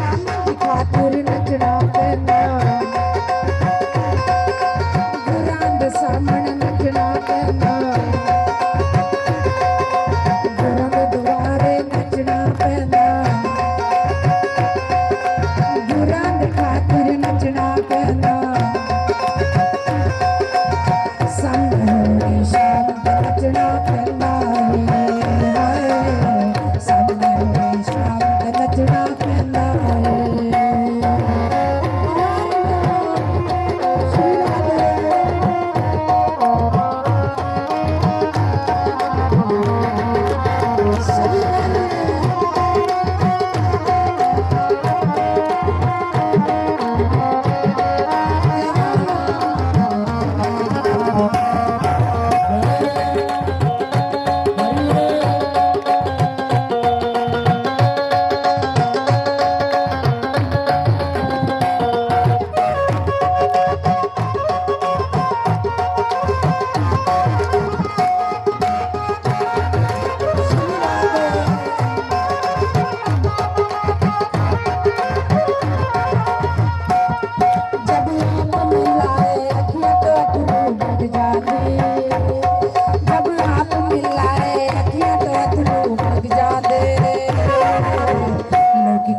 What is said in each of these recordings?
खातिर नचना पैंदा गुरां दे सामने नचना पैंदा गुरां दे दुआरे नचना पैंदा गुरां दे खातिर नचना पैंदा सामने शाम ते नचना पैंदा सामने शाम ते नचना पैंदा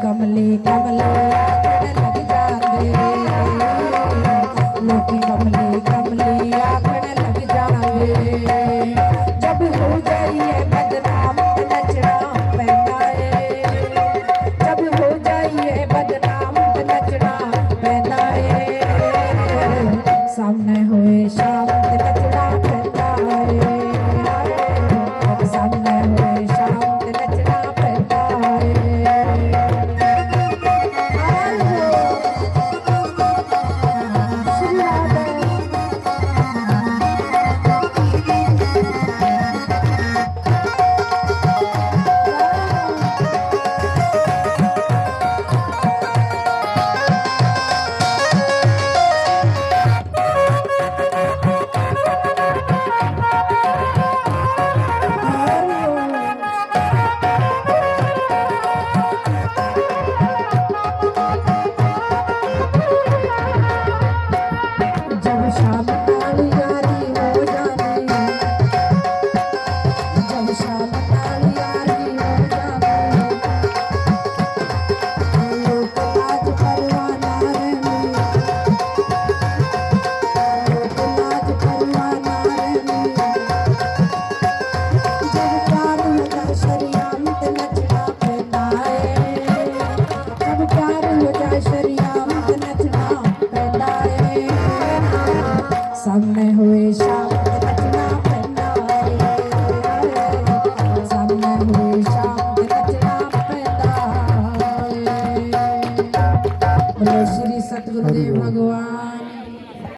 कमले कमले आखण लग जांदे लोकी कमले कमले आखण लग जांदे जब हो जाइए बदनाम नचना पैंदा है जब हो जाइए बदनाम नचना पैंदा है सामने होए शाम नचना पैंदा है सामने होए शाम नचना पैंदा है सामने हुए शाम नचना पैंदा सामने हुए शाम नचना पैंदा। बोलो श्री सतगुरुदेव भगवान।